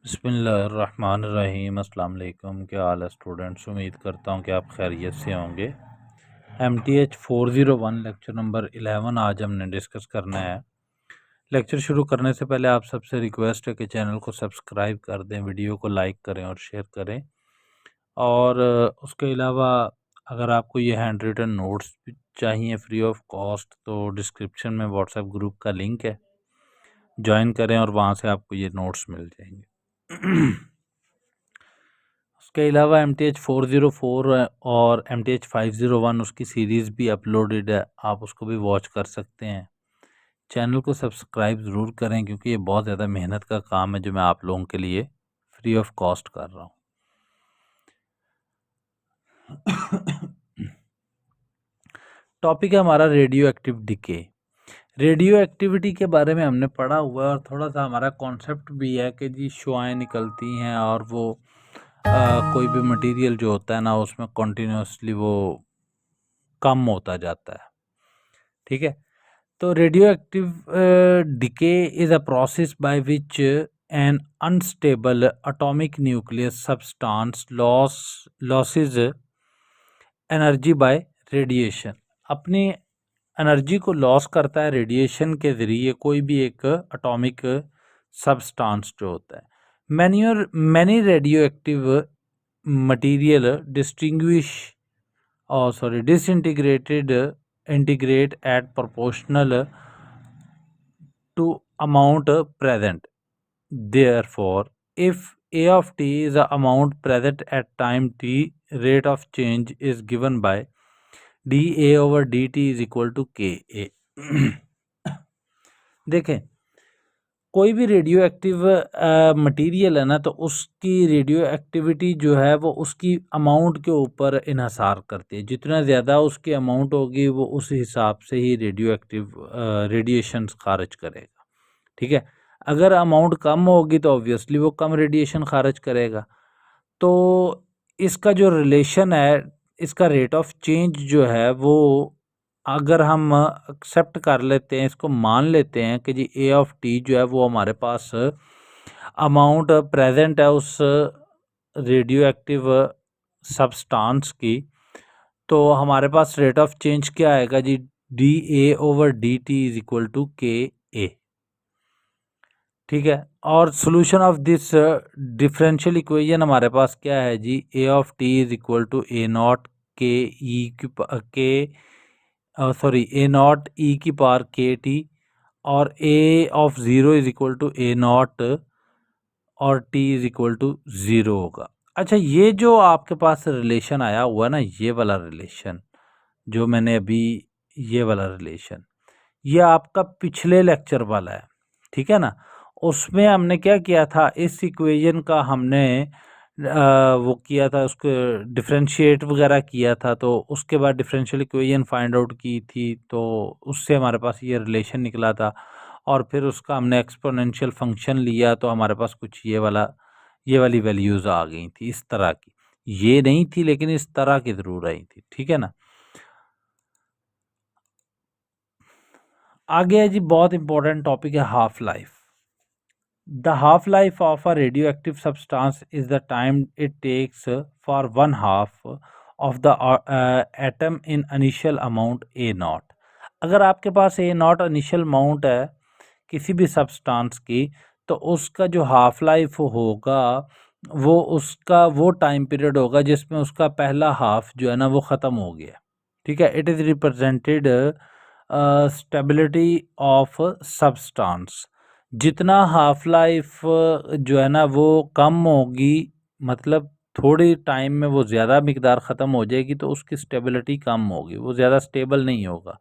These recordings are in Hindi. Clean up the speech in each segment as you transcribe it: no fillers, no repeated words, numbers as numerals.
बिस्मिल्लाहिर्रहमानिर्रहीम। अस्सलाम वालेकुम। क्या हाल है स्टूडेंट्स? उम्मीद करता हूँ कि आप खैरियत से होंगे। MTH 401 लेक्चर नंबर 11 आज हमने डिस्कस करना है। लेक्चर शुरू करने से पहले आप सबसे रिक्वेस्ट है कि चैनल को सब्सक्राइब कर दें, वीडियो को लाइक करें और शेयर करें। और उसके अलावा अगर आपको ये हैंड रिटन नोट्स चाहिए फ्री ऑफ कॉस्ट तो डिस्क्रिप्शन में व्हाट्सएप ग्रुप का लिंक है, ज्वाइन करें और वहाँ से आपको ये नोट्स मिल जाएंगे। उसके अलावा MTH 404 और MTH 501 उसकी सीरीज़ भी अपलोडेड है, आप उसको भी वॉच कर सकते हैं। चैनल को सब्सक्राइब ज़रूर करें क्योंकि ये बहुत ज़्यादा मेहनत का काम है जो मैं आप लोगों के लिए फ्री ऑफ कॉस्ट कर रहा हूँ। टॉपिक है हमारा radio active decay. Radio activity के बारे में हमने पढ़ा हुआ है और थोड़ा सा हमारा कॉन्सेप्ट भी है कि जी शुआएँ निकलती हैं और वो कोई भी मटेरियल जो होता है ना उसमें कॉन्टीन्यूसली वो कम होता जाता है। ठीक है, तो radio active decay is a process by which N unstable atomic nucleus substance losses energy by radiation. अपनी एनर्जी को लॉस करता है रेडिएशन के ज़रिए कोई भी एक एटॉमिक सब्सटेंस जो होता है। Many radio active material integrate at proportional to amount present. Therefore, if A of t is the amount present at time t, rate of change is given by dA over dt is equal to Ka. देखें, कोई भी रेडियो एक्टिव मटेरियल है ना तो उसकी रेडियो एक्टिविटी जो है वो उसकी अमाउंट के ऊपर इन्हसार करती है। जितना ज़्यादा उसकी अमाउंट होगी वो उस हिसाब से ही रेडियो एक्टिव रेडिएशंस खारिज करेगा। ठीक है, अगर अमाउंट कम होगी तो ऑब्वियसली वो कम रेडिएशन खारिज करेगा। तो इसका जो रिलेशन है, इसका रेट ऑफ चेंज जो है वो अगर हम एक्सेप्ट कर लेते हैं, इसको मान लेते हैं कि जी A ऑफ टी जो है वो हमारे पास अमाउंट प्रेजेंट है उस रेडियो एक्टिव सब्सटेंस की, तो हमारे पास रेट ऑफ चेंज क्या आएगा जी, dA over dt is equal to Ka। ठीक है, और solution of this differential equation हमारे पास क्या है जी, A of T is equal to A naught के ई A नॉट ई की पावर के टी और A of zero is equal to A not और T is equal to zero होगा। अच्छा, ये जो आपके पास रिलेशन आया हुआ है ना, ये वाला रिलेशन जो मैंने अभी, ये वाला रिलेशन ये आपका पिछले लेक्चर वाला है। ठीक है ना, उसमें हमने क्या किया था, इस इक्वेशन का हमने वो किया था, उसको डिफरेंशिएट वगैरह किया था, तो उसके बाद डिफरेंशियल इक्वेशन फाइंड आउट की थी, तो उससे हमारे पास ये रिलेशन निकला था। और फिर उसका हमने एक्सपोनेंशियल फंक्शन लिया तो हमारे पास कुछ ये वाली वैल्यूज़ आ गई थी इस तरह की। ये नहीं थी लेकिन इस तरह की ज़रूर आई थी। ठीक है ना, आगे है जी बहुत इंपॉर्टेंट टॉपिक है half life. The half life of a radioactive substance is the time it takes for one half of the atom in initial amount A naught। अगर आपके पास A naught इनिशियल अमाउंट है किसी भी सब्सटेंस की, तो उसका जो हाफ लाइफ होगा वो उसका वो टाइम पीरियड होगा जिसमें उसका पहला हाफ जो है ना वो ख़त्म हो गया। ठीक है, it is represented stability of substance. जितना हाफ लाइफ जो है ना वो कम होगी, मतलब थोड़ी टाइम में वो ज़्यादा मिकदार ख़त्म हो जाएगी तो उसकी स्टेबिलिटी कम होगी, वो ज़्यादा स्टेबल नहीं होगा।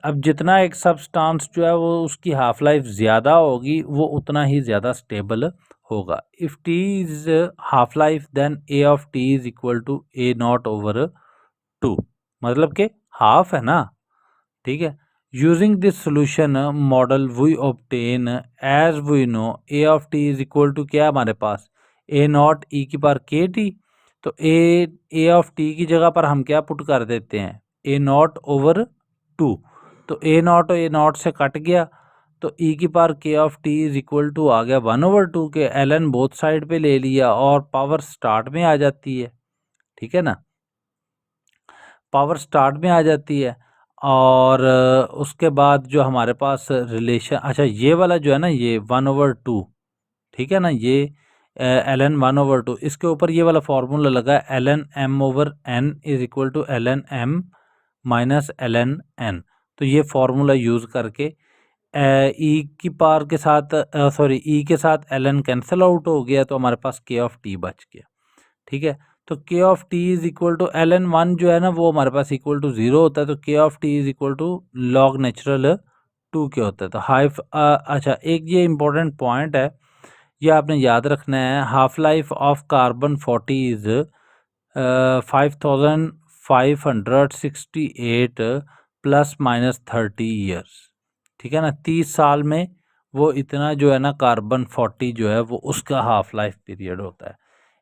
अब जितना एक सब्सटेंस जो है वो उसकी हाफ लाइफ ज़्यादा होगी वो उतना ही ज़्यादा स्टेबल होगा। If t is half life then A of t is equal to A naught over 2, मतलब कि हाफ है ना। ठीक है, using this solution model we obtain as we know A of T is equal to क्या हमारे पास A नॉट ई की पावर के टी। तो ए ऑफ टी की जगह पर हम क्या पुट कर देते हैं, A नॉट ओवर 2। तो A नॉट और A नॉट से कट गया तो ई की पावर के of T is equal to आ गया 1/2 के ln बोथ साइड पे ले लिया और पावर स्टार्ट में आ जाती है, ठीक है ना, पावर स्टार्ट में आ जाती है। और उसके बाद जो हमारे पास रिलेशन, अच्छा ये वाला जो है ना, ये 1/2, ठीक है ना, ये ln 1/2, इसके ऊपर ये वाला फॉर्मूला लगा है ln m/n is equal to ln m minus ln n। तो ये फॉर्मूला यूज़ करके ई की पावर के साथ सॉरी ई के साथ ln कैंसिल आउट हो गया, तो हमारे पास के ऑफ टी बच गया, ठीक है। तो k of T is equal to ln 1 जो है ना वो हमारे पास इक्वल टू 0 होता है, तो k of T is equal to log natural 2 के होता है। तो अच्छा एक ये इम्पोर्टेंट पॉइंट है, ये आपने याद रखना है, half life of carbon 40 is 5568 plus minus 30 years, ठीक है ना, 30 साल में वो इतना जो है ना कार्बन 40 जो है वो उसका हाफ लाइफ पीरियड होता है।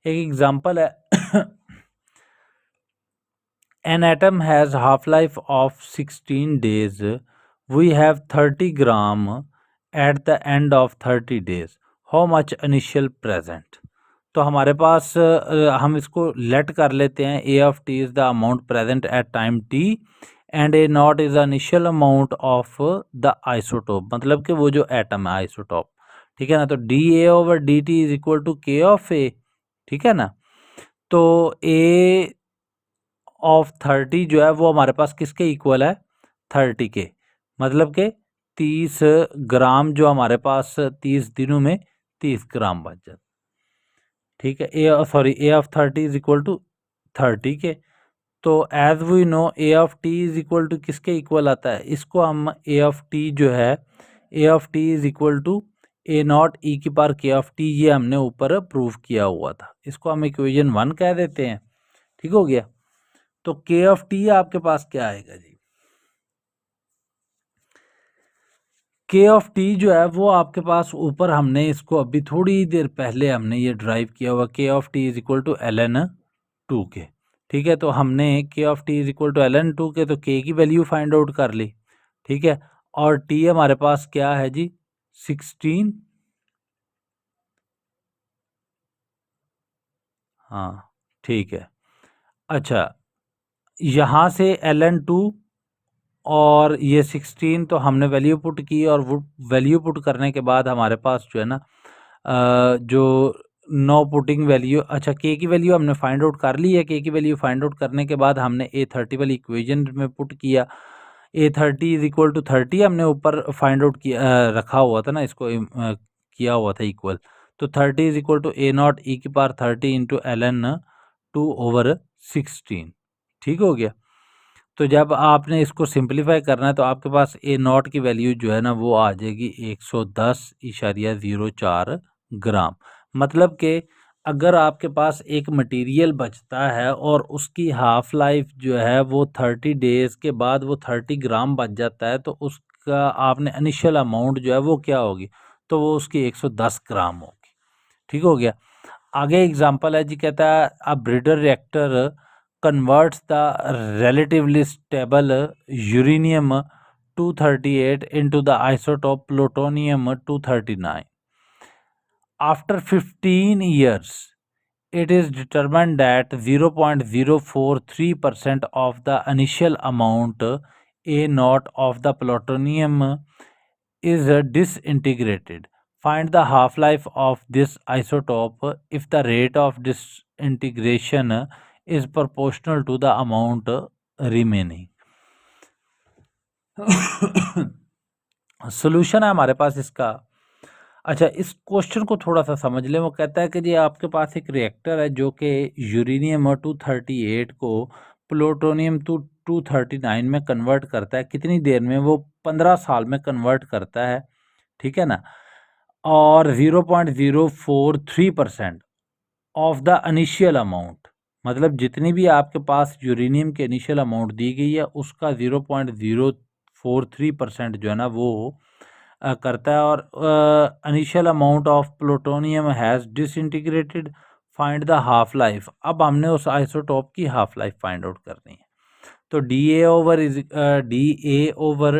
एक एग्जांपल है an atom has half life of 16 days, we have 30 gram at the end of 30 days, how much initial present। तो हमारे पास हम इसको लेट कर लेते हैं, a of t is the amount present at time t and a naught is the initial amount of the isotope, मतलब कि वो जो एटम है आइसोटॉप, ठीक है ना। तो dA/dt is equal to k of a, ठीक है ना। तो a ऑफ 30 जो है वो हमारे पास किसके इक्वल है, 30 के, मतलब के 30 ग्राम जो हमारे पास 30 दिनों में 30 ग्राम बच जाता, ठीक है। A of 30 is equal to 30 K. तो as we know A of T is equal to किसके इक्वल आता है, इसको हम ए ऑफ टी जो है, A of T is equal to A not E की पावर के ऑफ टी, ये हमने ऊपर प्रूव किया हुआ था, इसको हम इक्वेशन 1 कह देते हैं, ठीक हो गया। तो के ऑफ टी आपके पास क्या आएगा जी, के ऑफ टी जो है वो आपके पास ऊपर हमने इसको अभी थोड़ी देर पहले हमने ये ड्राइव किया हुआ, k of T is equal to ln 2 के, ठीक है। तो हमने k of T is equal to ln 2 के, तो के की वैल्यू फाइंड आउट कर ली, ठीक है। और टी हमारे पास क्या है जी, 16, हाँ ठीक है। अच्छा यहाँ से ln 2 और ये 16, तो हमने वैल्यू पुट की, और वो वैल्यू पुट करने के बाद हमारे पास जो है ना जो नो पुटिंग वैल्यू, अच्छा के की वैल्यू हमने फाइंड आउट कर ली है, के की वैल्यू फाइंड आउट करने के बाद हमने A30 वाली इक्वेशन में पुट किया, A30 इज इक्वल टू 30 हमने ऊपर फाइंड आउट किया, रखा हुआ था ना इसको, किया हुआ था इक्वल, तो 30 इज इक्वल टू A0 ई की पावर 30 इंटू ln 2/16, ठीक हो गया। तो जब आपने इसको सिंप्लीफाई करना है तो आपके पास A0 की वैल्यू जो है ना वो आ जाएगी 110.04 ग्राम, मतलब कि अगर आपके पास एक मटेरियल बचता है और उसकी हाफ लाइफ जो है वो 30 डेज के बाद वो 30 ग्राम बच जाता है, तो उसका आपने इनिशियल अमाउंट जो है वो क्या होगी, तो वो उसकी 110 ग्राम होगी, ठीक हो गया। आगे एग्जांपल है जी, कहता है a breeder reactor converts the relatively stable uranium 238 into the isotope plutonium 239. After 15 years, it is determined that 0.043% of the initial amount A0 of the plutonium is disintegrated. Find the half-life of this isotope if the rate of disintegration is proportional to the amount remaining. Solution है हमारे पास इसका। अच्छा इस क्वेश्चन को थोड़ा सा समझ लें, वो कहता है कि जी आपके पास एक रिएक्टर है जो कि यूरेनियम 238 को प्लूटोनियम 239 में कन्वर्ट करता है, कितनी देर में, वो 15 साल में कन्वर्ट करता है, ठीक है ना। और 0.043% ऑफ द इनिशियल अमाउंट, मतलब जितनी भी आपके पास यूरेनियम के इनिशियल अमाउंट दी गई है उसका 0.043% जो है ना वो करता है। और initial amount of plutonium has disintegrated, find the half life. अब हमने उस आइसोटॉप की हाफ लाइफ फाइंड आउट करनी है। तो D A over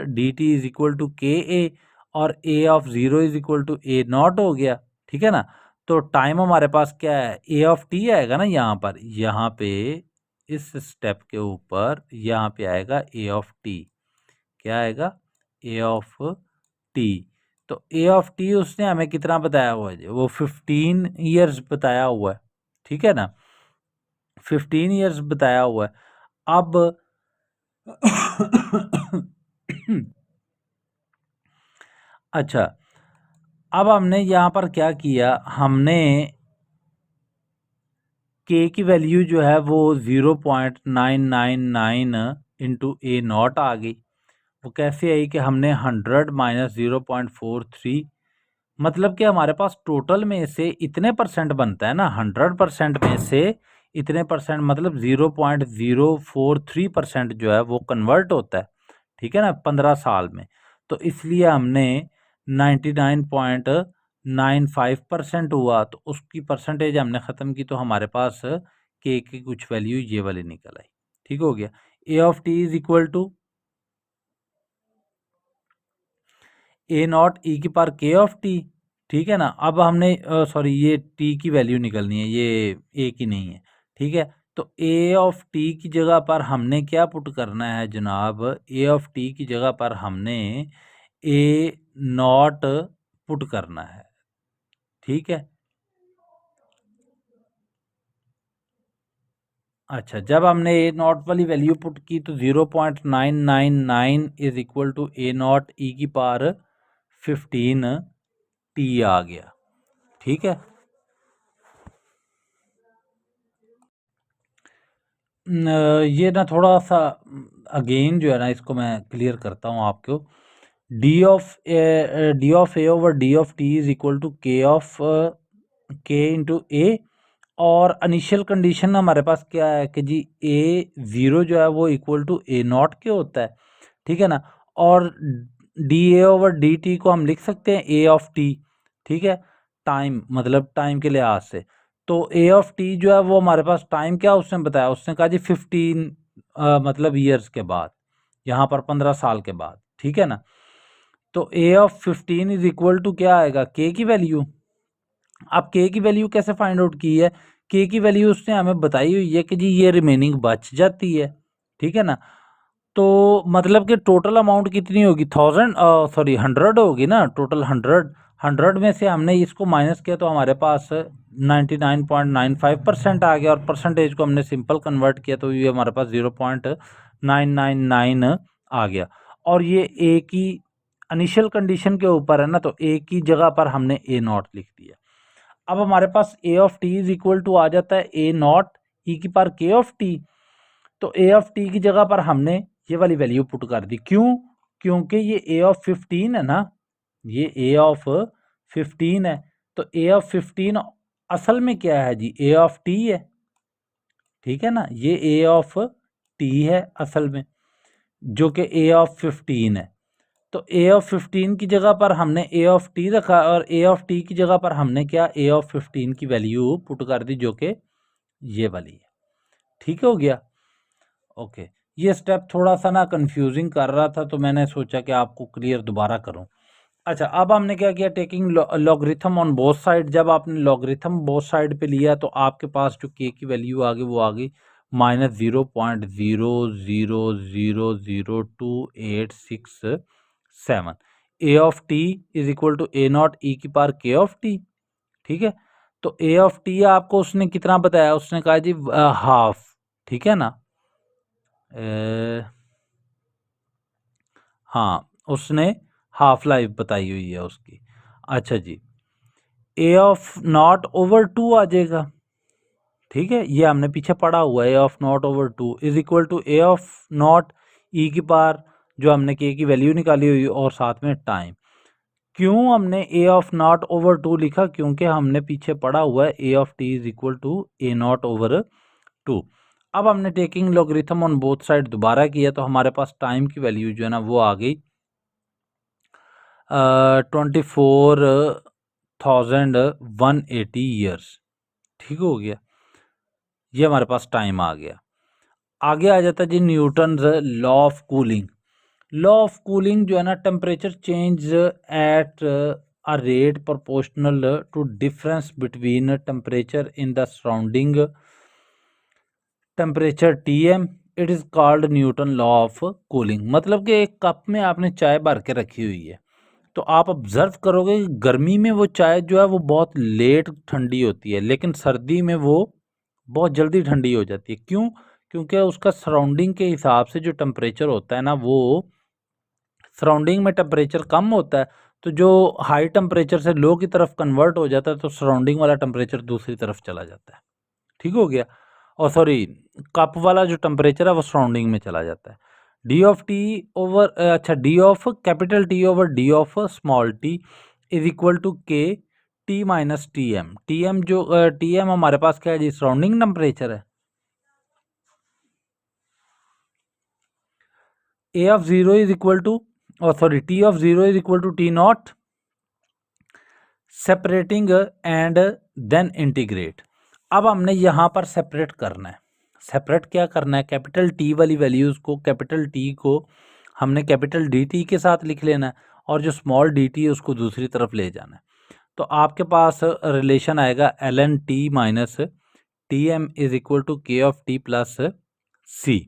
D T is equal to K A, और A of 0 is equal to A not हो गया, ठीक है ना। तो टाइम हमारे पास क्या है, ए ऑफ टी आएगा ना यहाँ पे इस स्टेप के ऊपर यहाँ पे आएगा ए ऑफ टी। क्या आएगा, ए ऑफ टी। तो ए ऑफ टी उसने हमें कितना बताया हुआ है, वो 15 ईयर्स बताया हुआ है, ठीक है ना, 15 ईयर्स बताया हुआ है। अब अच्छा, अब हमने यहाँ पर क्या किया, हमने के की वैल्यू जो है वो 0.999 इंटू ए नॉट आ गई। वो कैसे आई कि हमने 100 माइनस 0.43, मतलब कि हमारे पास टोटल में से इतने परसेंट बनता है ना, 100% में से इतने परसेंट मतलब 0.043% जो है वो कन्वर्ट होता है, ठीक है ना, 15 साल में। तो इसलिए हमने 99.95% हुआ, तो उसकी परसेंटेज हमने ख़त्म की, तो हमारे पास के की कुछ वैल्यू ये वाली निकल आई। ठीक हो गया, A of T is equal to A not E की पावर के ऑफ टी, ठीक है ना। अब हमने सॉरी ये टी की वैल्यू निकलनी है, ये ए की नहीं है, ठीक है। तो ए ऑफ टी की जगह पर हमने क्या पुट करना है जनाब, ए ऑफ टी की जगह पर हमने ए नॉट पुट करना है, ठीक है। अच्छा, जब हमने ए नॉट वाली वैल्यू पुट की तो 0.999 is equal to A not E की पावर 15 टी आ गया, ठीक है। ये ना थोड़ा सा अगेन जो है ना, इसको मैं क्लियर करता हूँ आपको। D of A over D of T is equal to के ऑफ के इंटू ए, और इनिशियल कंडीशन हमारे पास क्या है कि जी ए ज़ीरो जो है वो इक्वल टू ए नॉट के होता है, ठीक है ना। और D A over D T को हम लिख सकते हैं ए ऑफ टी, ठीक है, टाइम मतलब टाइम के लिहाज से। तो ए ऑफ टी जो है वो हमारे पास टाइम क्या उसने बताया, उसने कहा जी 15 मतलब ईयर्स के बाद, यहाँ पर 15 साल के बाद, ठीक है ना। तो ए ऑफ 15 इज इक्वल टू क्या आएगा, के की वैल्यू। अब के की वैल्यू कैसे फाइंड आउट की है, के की वैल्यू उसने हमें बताई हुई है कि जी ये रिमेनिंग बच जाती है, ठीक है ना। तो मतलब कि टोटल अमाउंट कितनी होगी, 1000 सॉरी 100 होगी ना, टोटल 100 में से हमने इसको माइनस किया तो हमारे पास 99.95% आ गया, और परसेंटेज को हमने सिंपल कन्वर्ट किया तो ये हमारे पास 0.999 आ गया। और ये ए की इनिशियल कंडीशन के ऊपर है ना, तो ए की जगह पर हमने ए नॉट लिख दिया। अब हमारे पास A of T is equal to आ जाता है ए नॉट ई की पावर के ऑफ टी। तो ए ऑफ टी की जगह पर हमने ये वाली वैल्यू पुट कर दी, क्यों, क्योंकि ये ए ऑफ 15 है ना, ये ए ऑफ 15 है। तो ए ऑफ 15 असल में क्या है जी, ए ऑफ टी है, ठीक है ना, ये ए ऑफ टी है असल में, जो कि ए ऑफ 15 है। तो ए ऑफ 15 की जगह पर हमने ए ऑफ टी रखा, और ए ऑफ टी की जगह पर हमने क्या, ए ऑफ 15 की वैल्यू पुट कर दी, जो कि ये वाली है, ठीक हो गया। ओके, ये स्टेप थोड़ा सा ना कंफ्यूजिंग कर रहा था, तो मैंने सोचा कि आपको क्लियर दोबारा करूं। अच्छा, अब हमने क्या किया, taking logarithm on both side. जब आपने लॉगरिथम बोथ साइड पे लिया तो आपके पास जो के की वैल्यू आ गई वो आ गई -0.0002867। A of T is equal to A not E की पावर के ऑफ टी, ठीक है। तो ए ऑफ टी आपको उसने कितना बताया, उसने कहा जी हाफ, ठीक है ना। हाँ, उसने हाफ लाइफ बताई हुई है उसकी। अच्छा जी, A of not over two आ जाएगा, ठीक है, ये हमने पीछे पढ़ा हुआ है, A of not over two is equal to A of not E की पावर, जो हमने के की वैल्यू निकाली हुई, और साथ में टाइम। क्यों हमने A of not over two लिखा, क्योंकि हमने पीछे पढ़ा हुआ है A of T is equal to A not over two. अब हमने taking logarithm on both side दोबारा किया तो हमारे पास टाइम की वैल्यू जो है ना वो आ गई 24,180 ईयर्स, ठीक हो गया, ये हमारे पास टाइम आ गया। आगे आ जाता है जी Newton law of cooling. Law of cooling जो है ना, temperature change at a rate proportional to difference between temperature in the surrounding temperature Tm, it is called Newton law of cooling. मतलब कि एक कप में आपने चाय भर के रखी हुई है, तो आप ऑब्जर्व करोगे कि गर्मी में वो चाय जो है वो बहुत लेट ठंडी होती है, लेकिन सर्दी में वो बहुत जल्दी ठंडी हो जाती है। क्यों? क्योंकि उसका सराउंडिंग के हिसाब से जो टेम्परेचर होता है ना, वो सराउंडिंग में टेम्परेचर कम होता है, तो जो हाई टेम्परेचर से लो की तरफ कन्वर्ट हो जाता है, तो सराउंडिंग वाला टेम्परेचर दूसरी तरफ चला जाता है। ठीक हो गया? और सॉरी, कप वाला जो टेम्परेचर है वो सराउंडिंग में चला जाता है। डी ऑफ टी ओवर अच्छा D of capital T over D of small T is equal to K T minus T M. T M जो टी एम हमारे पास क्या है जी? सराउंडिंग टेम्परेचर है। A of zero is equal to, और sorry, T of zero is equal to T not separating and then integrate. अब हमने यहाँ पर सेपरेट करना है। सेपरेट क्या करना है? कैपिटल टी वाली वैल्यूज़ को, कैपिटल टी को हमने कैपिटल डी टी के साथ लिख लेना है, और जो स्मॉल डी टी है उसको दूसरी तरफ ले जाना है। तो आपके पास रिलेशन आएगा L N T minus T M is equal to के of T plus C.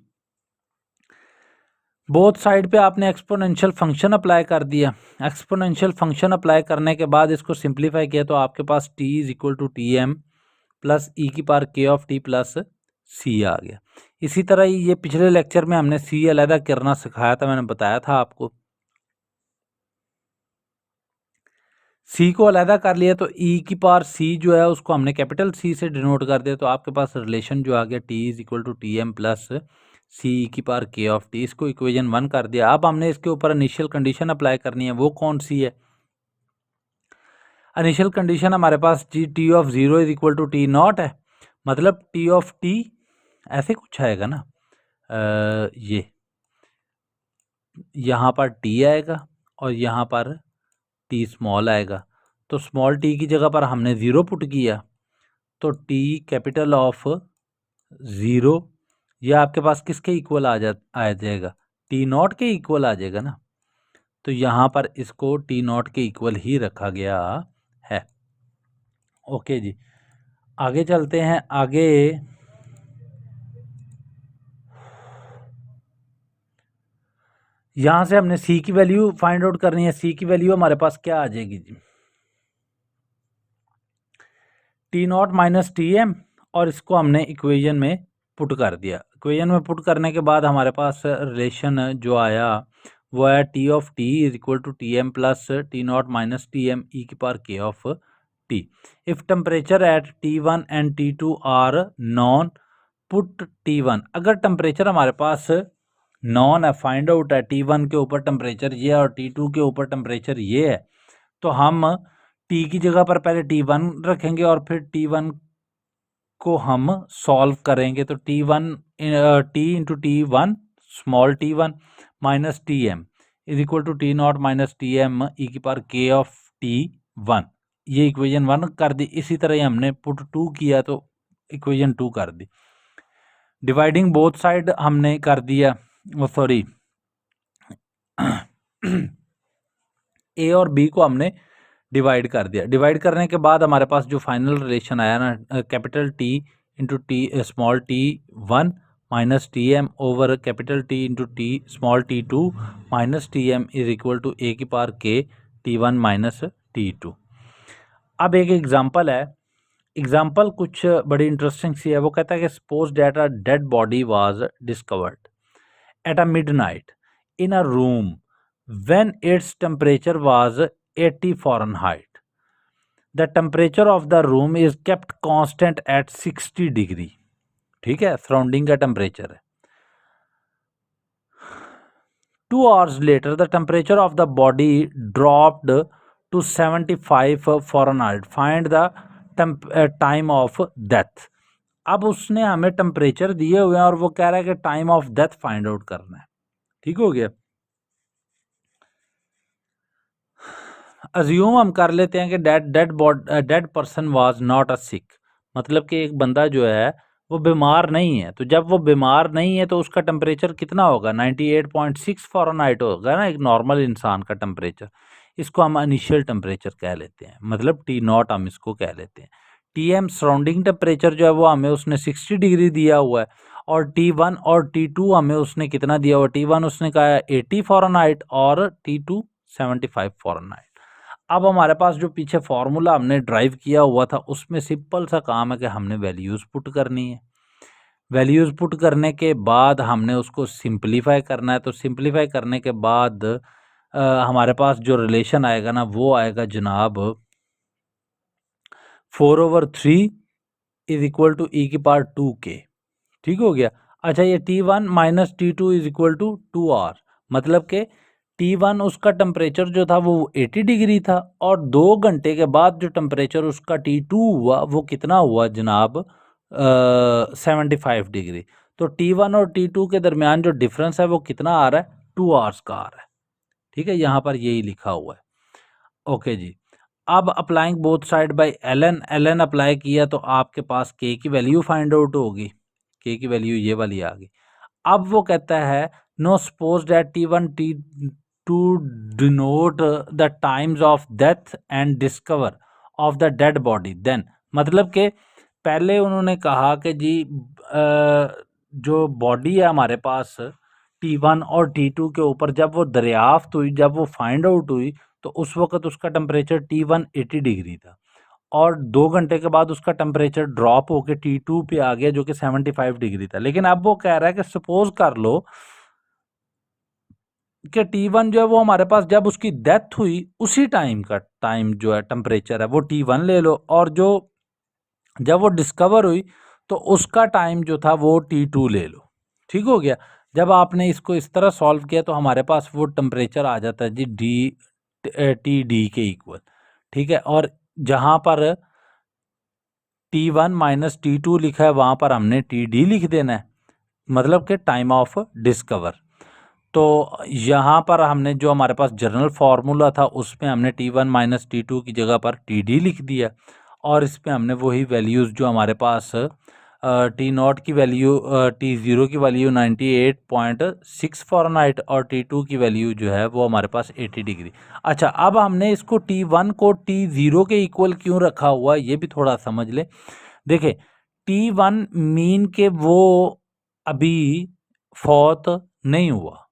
Both side पे आपने एक्सपोनेंशियल फंक्शन अप्लाई कर दिया। एक्सपोनेंशियल फंक्शन अप्लाई करने के बाद इसको सिंप्लीफाई किया, तो आपके पास t is equal to T M plus E की पावर के ऑफ टी प्लस सी आ गया। इसी तरह ये पिछले लेक्चर में हमने सी अलहदा करना सिखाया था, मैंने बताया था आपको। सी को अलहदा कर लिया, तो ई की पावर सी जो है उसको हमने कैपिटल सी से डिनोट कर दिया, तो आपके पास रिलेशन जो आ गया T is equal to T M plus C की पावर के ऑफ टी। इसको इक्वेशन 1 कर दिया। अब हमने इसके ऊपर इनिशियल कंडीशन अप्लाई करनी है। वो कौन सी है? इनिशियल कंडीशन हमारे पास जी T of zero is equal to T not है, मतलब टी ऑफ टी ऐसे कुछ आएगा ना, ये यहाँ पर टी आएगा और यहाँ पर टी स्मॉल आएगा। तो स्मॉल टी की जगह पर हमने ज़ीरो पुट किया, तो टी कैपिटल ऑफ ज़ीरो, ये आपके पास किसके इक्वल आ जाएगा? टी नॉट के इक्वल आ जाएगा ना। तो यहाँ पर इसको टी नॉट के इक्वल ही रखा गया है। ओके जी, आगे चलते हैं। आगे यहाँ से हमने सी की वैल्यू फाइंड आउट करनी है। सी की वैल्यू हमारे पास क्या आ जाएगी जी? T not minus T M, और इसको हमने इक्वेशन में पुट कर दिया। इक्वेशन में पुट करने के बाद हमारे पास रिलेशन जो आया वो है T of T is equal to T M plus T not minus T M e की पावर के of t. If temperature at t one and t two are known, put t one. अगर टेम्परेचर हमारे पास नॉन है, फाइंड आउट है, टी वन के ऊपर टेम्परेचर ये है और टी टू के ऊपर टेम्परेचर ये है, तो हम टी की जगह पर पहले टी वन रखेंगे और फिर टी वन को हम सॉल्व करेंगे। तो t one t into t one small T one minus T M is equal to T not minus T M e की पावर के ऑफ टी वन। ये इक्वेशन 1 कर दी। इसी तरह ही हमने पुट 2 किया तो इक्वेशन 2 कर दी। डिवाइडिंग बोथ साइड हमने कर दिया, वो सॉरी ए और बी को हमने डिवाइड कर दिया। डिवाइड करने के बाद हमारे पास जो फाइनल रिलेशन आया ना, capital T into T small T one minus T M over capital T into T small T two minus T M is equal to A की power K T one minus T two. अब एक एग्जाम्पल है। एग्जाम्पल कुछ बड़ी इंटरेस्टिंग सी है। वो कहता है कि suppose date a dead body was discovered at a midnight in a room when its temperature was 80 Fahrenheit. The temperature of the room is kept constant at 60 degree. ठीक है, सराउंडिंग का टेम्परेचर है। 2 hours later the temperature of the body dropped to 75 Fahrenheit. Find the time of death. अब उसने हमें टेम्परेचर दिए हुए हैं और वो कह रहा है कि time of death find out करना है। ठीक हो गया। अज्यूम हम कर लेते हैं कि dead person was not a sick, मतलब कि एक बंदा जो है वो बीमार नहीं है। तो जब वो बीमार नहीं है तो उसका टेम्परेचर कितना होगा, 98.6 फ़ारेनहाइट होगा ना, एक नॉर्मल इंसान का टेम्परेचर। इसको हम इनिशियल टेम्परेचर कह लेते हैं, मतलब टी नॉट हम इसको कह लेते हैं। टी एम सराउंडिंग टेम्परेचर जो है वो हमें उसने 60 डिग्री दिया हुआ है, और टी वन और टी टू हमें उसने कितना दिया हुआ है, टी वन उसने कहा है 80 फ़ारेनहाइट और टी टू 75 फ़ारेनहाइट। अब हमारे पास जो पीछे फॉर्मूला हमने ड्राइव किया हुआ था उसमें सिंपल सा काम है कि हमने वैल्यूज़ पुट करनी है। वैल्यूज़ पुट करने के बाद हमने उसको सिंपलीफाई करना है। तो सिंपलीफाई करने के बाद हमारे पास जो रिलेशन आएगा ना वो आएगा जनाब 4/3 इज इक्वल टू ई की पावर 2k। ठीक हो गया। अच्छा, ये T1 minus T2 is equal to 2R, मतलब कि T1 उसका टेम्परेचर जो था वो 80 डिग्री था, और 2 घंटे के बाद जो टेम्परेचर उसका T2 हुआ वो कितना हुआ जनाब, 75 डिग्री। तो T1 और T2 के दरमियान जो डिफरेंस है वो कितना आ रहा है, 2 आवर्स का आ रहा है। ठीक है, यहाँ पर यही लिखा हुआ है। ओके जी। अब applying both side by L N apply किया तो आपके पास के की वैल्यू फाइंड आउट होगी। के की वैल्यू ये वाली आ गई। अब वो कहता है now suppose that T1 T2 denote the times of death and discover of the dead body, then मतलब कि पहले उन्होंने कहा कि जी जो बॉडी है हमारे पास T1 और T2 के ऊपर जब वो दरियाफ्त हुई, जब वो फाइंड आउट हुई, तो उस वक्त उसका टेम्परेचर T1 80 डिग्री था, और 2 घंटे के बाद उसका टेम्परेचर ड्रॉप होकर T2 पे आ गया जो कि 75 डिग्री था। लेकिन अब वो कह रहा है कि सपोज कर लो कि T1 जो है वो हमारे पास जब उसकी डेथ हुई उसी टाइम का टाइम जो है टेम्परेचर है वो T1 ले लो, और जो जब वो डिस्कवर हुई तो उसका टाइम जो था वो T2 ले लो। ठीक हो गया। जब आपने इसको इस तरह सॉल्व किया तो हमारे पास वो टेम्परेचर आ जाता है जी टी डी के इक्वल। ठीक है, और जहाँ पर T1 माइनस T2 लिखा है वहाँ पर हमने TD लिख देना है, मतलब कि टाइम ऑफ डिस्कवर। तो यहाँ पर हमने जो हमारे पास जनरल फार्मूला था उसमें हमने T1 माइनस T2 की जगह पर TD लिख दिया, और इस पे हमने वही वैल्यूज़ जो हमारे पास टी नॉट की वैल्यू, T0 की वैल्यू 98.6 फ़ारेनहाइट और T2 की वैल्यू जो है वो हमारे पास 80 डिग्री। अच्छा, अब हमने इसको T1 को T0 के इक्वल क्यों रखा हुआ है ये भी थोड़ा समझ ले। देखिए, T1 मीन के वो अभी फौत नहीं हुआ,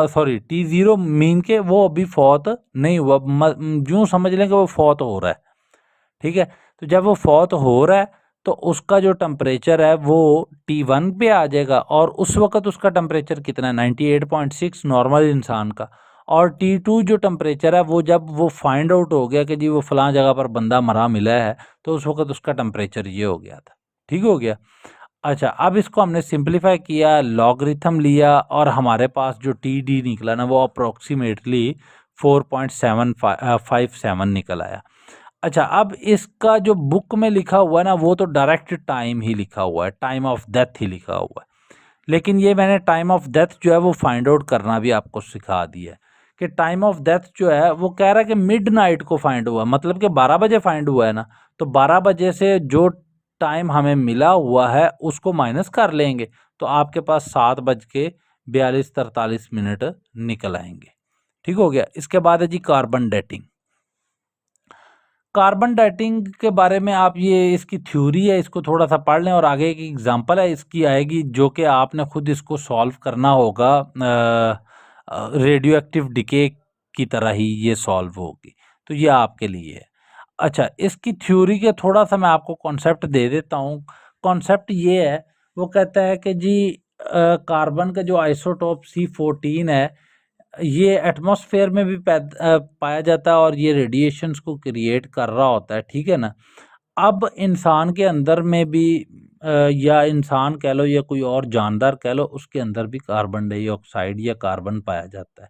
सॉरी T0 मीन के वो अभी फौत नहीं हुआ, यूँ समझ लें कि वो फौत हो रहा है। ठीक है, तो जब वो फौत हो रहा है तो उसका जो टेम्परेचर है वो T1 पे आ जाएगा, और उस वक्त उसका टेम्परेचर कितना है, 98.6 नॉर्मल इंसान का। और T2 जो टेम्परेचर है वो जब वो फाइंड आउट हो गया कि जी वो फलां जगह पर बंदा मरा मिला है, तो उस वक्त उसका टेम्परेचर ये हो गया था। ठीक हो गया। अच्छा, अब इसको हमने सिंपलीफाई किया, लॉगरिथम लिया, और हमारे पास जो TD निकला ना वो अप्रोक्सीमेटली 4.757 निकल आया। अच्छा, अब इसका जो बुक में लिखा हुआ है ना वो तो डायरेक्ट टाइम ही लिखा हुआ है, टाइम ऑफ डेथ ही लिखा हुआ है। लेकिन ये मैंने टाइम ऑफ डेथ जो है वो फाइंड आउट करना भी आपको सिखा दिया है कि टाइम ऑफ डेथ जो है वो कह रहा है कि मिडनाइट को फाइंड हुआ, मतलब कि 12 बजे फाइंड हुआ है ना, तो 12 बजे से जो टाइम हमें मिला हुआ है उसको माइनस कर लेंगे, तो आपके पास 7:42-43 निकल आएंगे। ठीक हो गया। इसके बाद है जी कार्बन डेटिंग। कार्बन डेटिंग के बारे में आप ये इसकी थ्योरी है इसको थोड़ा सा पढ़ लें, और आगे एक एग्जांपल है इसकी आएगी जो कि आपने खुद इसको सॉल्व करना होगा, रेडियो एक्टिव डिके की तरह ही ये सॉल्व होगी, तो ये आपके लिए है। अच्छा, इसकी थ्योरी के थोड़ा सा मैं आपको कॉन्सेप्ट दे देता हूँ। कॉन्सेप्ट ये है, वो कहता है कि जी कार्बन का जो आइसोटोप C14 है ये एटमॉस्फेयर में भी पाया जाता है, और ये रेडिएशंस को क्रिएट कर रहा होता है। ठीक है ना। अब इंसान के अंदर में भी या इंसान कह लो या कोई और जानदार कह लो, उसके अंदर भी कार्बन डाइऑक्साइड या कार्बन पाया जाता है।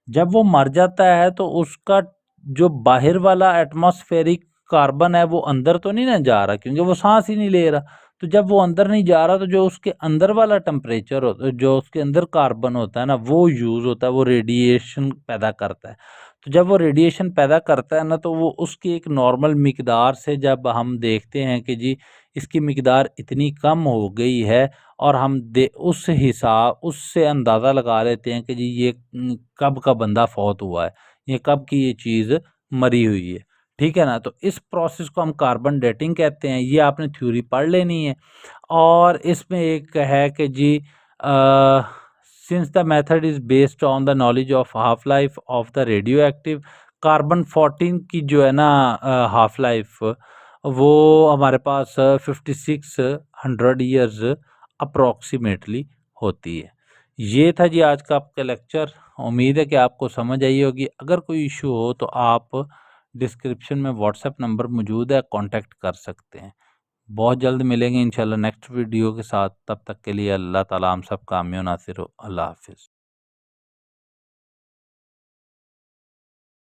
जब वो मर जाता है तो उसका जो बाहर वाला एटमॉस्फेरिक कार्बन है वो अंदर तो नहीं ना जा रहा, क्योंकि वो सांस ही नहीं ले रहा। तो जब वो अंदर नहीं जा रहा तो जो उसके अंदर वाला टेम्परेचर होता है, जो उसके अंदर कार्बन होता है ना, वो यूज़ होता है, वो रेडिएशन पैदा करता है। तो जब वो रेडिएशन पैदा करता है ना तो वो उसकी एक नॉर्मल मिकदार से जब हम देखते हैं कि जी इसकी मिकदार इतनी कम हो गई है और हम उस हिसाब उससे अंदाज़ा लगा लेते हैं कि जी ये कब का बंदा फौत हुआ है, ये कब की ये चीज़ मरी हुई है, ठीक है ना। तो इस प्रोसेस को हम कार्बन डेटिंग कहते हैं। ये आपने थ्योरी पढ़ लेनी है। और इसमें एक है कि जी since the method is based on the knowledge of half life of the radio active, carbon 14 की जो है ना हाफ लाइफ, वो हमारे पास 5600 ईयर्स अप्रोक्सीमेटली होती है। ये था जी आज का आपका लेक्चर। उम्मीद है कि आपको समझ आई होगी। अगर कोई इशू हो तो आप डिस्क्रिप्शन में व्हाट्सएप नंबर मौजूद है, कांटेक्ट कर सकते हैं। बहुत जल्द मिलेंगे इंशाल्लाह नेक्स्ट वीडियो के साथ। तब तक के लिए अल्लाह ताला हम सब कामयाब नासिर हो। अल्लाह हाफिज़।